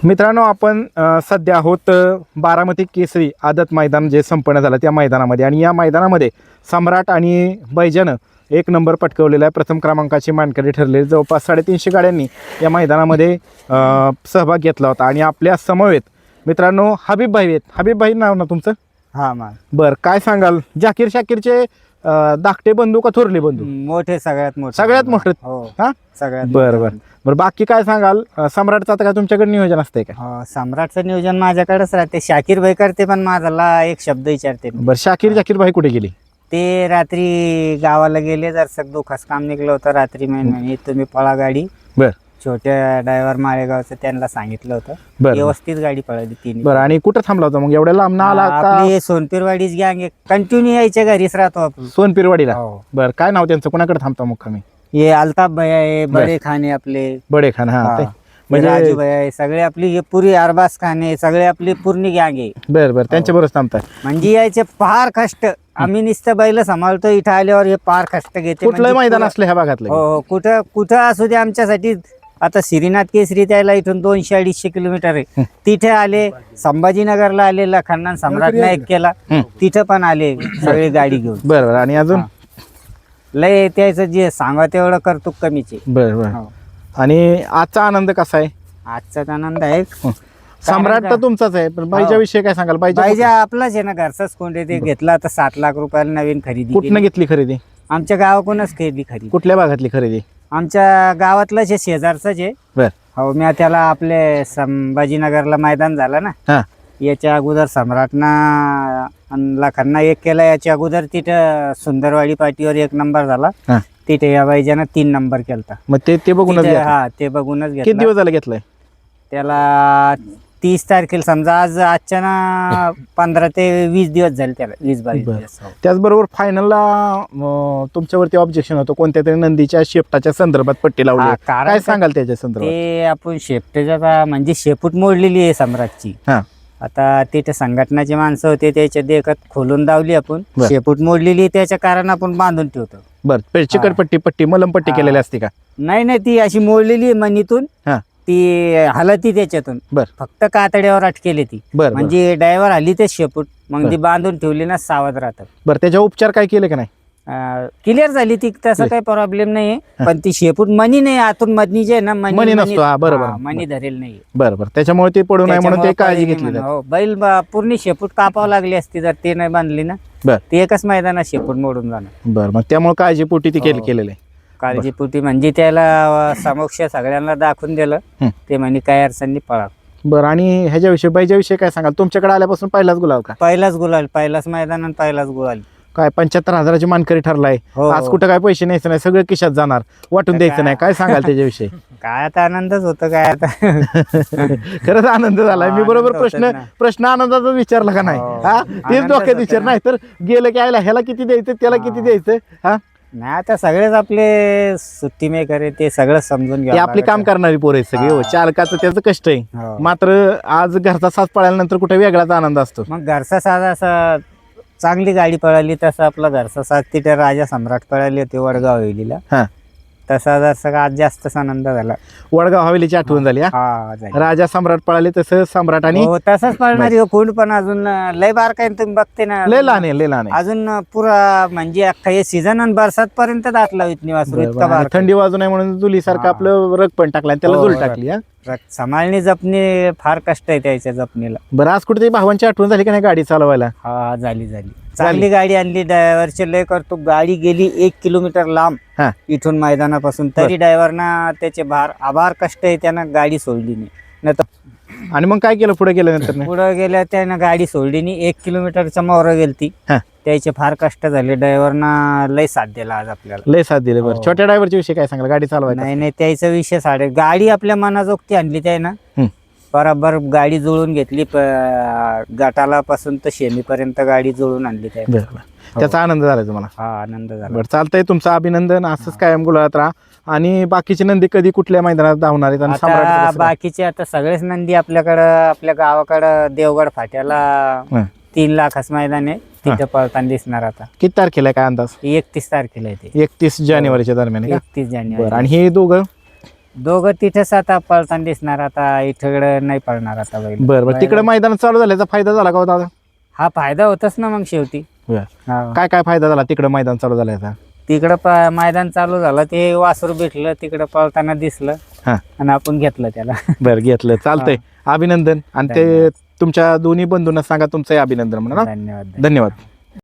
मित्रांनो, आपण सध्या आहोत बारामती केसरी आदत मैदान जे संपन्न झालं त्या मैदानामध्ये, आणि या मैदानामध्ये सम्राट आणि बैजानं एक नंबर पटकवलेला आहे. प्रथम क्रमांकाची मानकरी ठरलेली जवळपास 350 गाड्यांनी या मैदानामध्ये सहभाग घेतला होता. आणि आपल्या समवेत मित्रांनो हबीब भाई आहेत. हबीब भाई नाव ना तुमचं? हा मा बरं, काय सांगाल? जाकीर शाकीरचे धाकटे बंधू का थोरले बंधू? मोठे, सगळ्यात मोठे. सगळ्यात मोठे. हो, हा, सगळ्यात बरं बरं बरं. बाकी काय सांगाल? सम्राटचं आता काय तुमच्याकडे नियोजन असतंय का? हो, सम्राटचं नियोजन माझ्याकडेच राहते. शाकीर भाई करते, पण माझा एक शब्द विचारते. बरं, जाकीर भाई कुठे गेली? ते रात्री गावाला गेले, जर सग दुखास काम निघलं होतं रात्री. महिने तुम्ही पळा गाडी. बर, छोट्या ड्रायव्हर माळेगावचं त्यांना सांगितलं होतं. बर, व्यवस्थित गाडी पळाली तीन. बरं. आणि कुठं थांबला होता मग? एवढ्या लांब ना आला का? आपली सोनपीरवाडीच गँग कंटिन्यू यायच्या घरीच राहतो आपण. सोनपीरवाडीला? हो. बरं, काय नाव त्यांचं? कोणाकडे थांबता मुक्कामी? हे अल्ताफ भैया आहे, बडे खाने आपले, बडे खान. हा, ते म्हणजे म्हणजे राजू भैया आहे, सगळे आपली हे पुरी अरबाज खाने, सगळे आपली पूर्ण गँग आहे. बरं बरं, त्यांच्या बरोबर थांबता. म्हणजे यायचे फार कष्ट. आम्ही नुसतं बैल सांभाळतो, इथं आल्यावर हे फार कष्ट घेते. कुठलं म्हणजे मैदान असलं ह्या भागातलं? हो, कुठं कुठं असू दे आमच्यासाठी. आता श्रीनाथ केसरी त्याला इथून 200-250 किलोमीटर आहे. तिथे आले, संभाजीनगरला आले, लखनना सम्राट नाईक केला, तिथं पण आले सगळी गाडी घेऊन. बरं बरं. आणि अजून लय त्याचं जे सांगा तेवढं करतो कमीचे. बरं बरं. हो. आणि आजचा आनंद कसा आहे? आजचा आनंद आहे. सम्राट तर तुमचाच आहे, पण बाईच्या विषयी काय सांगाल? पाहिजे आपलाच आहे ना, घरचाच कोंडे. ते घेतला आता 7 लाख रुपयाला नवीन खरेदी कुठनं केली. घेतली खरेदी? आमच्या गावाकडूनच खरेदी. कुठल्या भागातली खरेदी? आमच्या गावातलंच आहे, शेजारचंच आहे. बर. हो, मी त्याला आपले संभाजीनगरला मैदान झालं ना, हा, याच्या अगोदर सम्राटना आणि लखनना एक केला. याच्या अगोदर तिथं सुंदरवाडी पाटीवर 1 नंबर झाला. हा. तिथे या बाईजानं 3 नंबर केलता. मग ते बघूनच तिथे- घेतलं? हा, ते बघूनच किती घेतला. दिवस झाले घेतलंय? त्याला 30 तारखेला समजा, आजच्या ना 15 ते 20 दिवस झाले त्याला, 20-22 बरं. दिवस. हो. त्याचबरोबर फायनलला तुमच्यावरती ऑब्जेक्शन होतं कोणत्या तरी नंदीच्या शेपटाच्या संदर्भात पट्टी लावली. हा, कारण काय सांगाल त्याच्या संदर्भात? ते आपण शेपटेच्या म्हणजे शेपूट मोडलेली आहे सम्राटची. हा, आता तिथे संघटनाचे माणसं होते, त्याच्या देखत खोलून दावली आपण. बर. शेपूट मोडलेली आहे, त्याच्या कारण आपण बांधून ठेवतो. बरं. चिकटपट्टी मलमपट्टी हा. केलेली असते का? नाही, ती अशी मोडलेली आहे मनीतून. हा, ती हलती त्याच्यातून, बर फक्त कातड्यावर अटकेली ती. बर. म्हणजे ड्रायव्हर हल्ली ते शेपूट, मग बर. ती बांधून ठेवली ना, सावध राहतात. बरं, त्याच्या उपचार काय केले का नाही? क्लिअर झाली ती, तसं काही प्रॉब्लेम नाही. पण ती शेपूट मनी नाही, आतून मनी जे आहे ना, मणी नसतो. हा, बरोबर. मनी धरेल नाही. बरं बरं. त्याच्यामुळे ते पडू नये म्हणून ते काळजी घेतली जाते. हो, बैल पूर्ण शेपूट कापावं लागली असती जर ते नाही बांधली ना. बरं ते एकच मैदानात शेपूट मोडून जाणार. बरं. मग त्यामुळे काळजीपोटी ती हो. केलेलं आहे. काळजीपोटी म्हणजे त्याला समक्ष सगळ्यांना दाखवून दिलं. ते म्हणे काय अडचणी पळा. बरं. आणि ह्याच्याविषयी बाईच्याविषयी काय सांगाल? तुमच्याकडे आल्यापासून पहिलाच गुलाब का? पहिलाच गुलाल, पहिलाच मैदान आणि पहिलाच गुलाल. काय 75,000ची मानकरी ठरलाय. हो. आज कुठं काय पैसे न्यायचं नाही, सगळं खिशात जाणार, वाटून द्यायचं नाही. काय सांगाल त्याच्याविषयी? काय आता आनंदच होतं काय आता. खरंच आनंद झालाय. मी बरोबर आनंद होतोच ना. प्रश्न आनंदाचा विचारला का नाही? हो. हा, तेच आनंदच डोक्यात होतो विचार ना. नाही तर गेलं की आयला ह्याला किती द्यायचं, त्याला किती द्यायचं. हा, नाही, आता सगळेच आपले सुट्टी मेकर आहे, ते सगळं समजून ते घ्या. आपली काम करणारी पोरं आहेत सगळे. हो, चालकाचं त्याचं कष्ट आहे. हो. मात्र आज घरचा साथ पळाल्यानंतर कुठे वेगळाच आनंद असतो. मग घरचा साधा असा चांगली गाडी पळाली, तसं आपला घरचा साथ तिथे राजा सम्राट पळाली होती वडगाव हवेलीला. हा, तसा जर आज जास्तच आनंद झाला. वडगाव हवेलीची आठवण झाली. हा, हा, झाली. राजा सम्राट पळाले तसं सम्राट आणि हो, तसंच पळणारी कोण पण अजून लय बारकाईन तुम्ही बघते ना. लय लहान आहे, लय लहान आहे. अजून पुरा म्हणजे अख्खा हे सीझन आणि बरसात पर्यंत दात लावित नाही वासरू, बरं, इतका बरं. आणि बारका. थंडी वाजू नये म्हणून जुलीसारखं हा. आपलं रग पण टाकला आणि त्याला हो, जुल हो. टाकली. हा, सांभाळणी जपणी फार कष्ट आहे त्याच्या जपणीला. बरं. आज कुठेतरी भावांची आठवण झाली का नाही गाडी चालवायला? हा, झाली चांगली गाडी आणली. ड्रायव्हरचे लय करतो. गाडी गेली 1 किलोमीटर लांब हा, इथून मैदानापासून, तरी ड्रायव्हरना त्याचे आभार कष्ट आहे, त्यानं गाडी सोडली नाही. आणि मग काय केलं पुढे गेल्यानंतर? पुढे गेल्या त्यानं गाडी सोडली नाही. 1 किलोमीटरच्या मोहर गेलती. हा, त्याचे फार कष्ट झाले. ड्रायव्हरना लय साथ दिला आज आपल्याला. लय साथ दिले. बरं, हो. छोट्या ड्रायव्हरच्या विषयी काय सांगाल? गाडी चालवायला नाही, त्याचा विषय साडे गाडी आपल्या मनाजोगती आणली त्यानं. बरोबर गाडी जुळून घेतली. गटाला पासून तर शेमीपर्यंत गाडी जुळून आणली त्यानं. बरं, त्याचा आनंद झाला तुम्हाला? हा, आनंद झाला. बरं, चालतंय. तुमचं अभिनंदन. असंच कायम गुलाबात राहा. आणि बाकीची नंदी कधी कुठल्या मैदानात धावणार आहेत? आणि आता सम्राटचं कसं काय? बाकीचे आता सगळेच नंदी आपल्याकडं, आपल्या गावाकडं देवगड फाट्याला हं. 3 लाखाच मैदान आहे, तिथे पळताना दिसणार. आता किती तारखेला आहे काय अंदाज? 31 तारखेला येते. 31 जानेवारीच्या दरम्यान आहे का? 31 बरं. जानेवारी. आणि हे दोघं दोघं तिथेच आता पळताना दिसणार. आता इथं नाही पळणार आता बैल. बरं बरं, तिकडे मैदान चालू झाल्याचा फायदा झाला का हो दादा? हा फायदा होतच ना मग शेवटी. बरं. हा. काय काय फायदा झाला तिकडे मैदान चालू झाल्याचा? तिकडं मैदान चालू झालं, ते वासरू भेटलं, तिकडं पळताना दिसलं हा. आणि आपण घेतलं त्याला. बरं, घेतलं, चालतंय. अभिनंदन. आणि ते तुमच्या दोन्ही बंधूंना सांगा तुमचंही अभिनंदन म्हणा. धन्यवाद. धन्यवाद.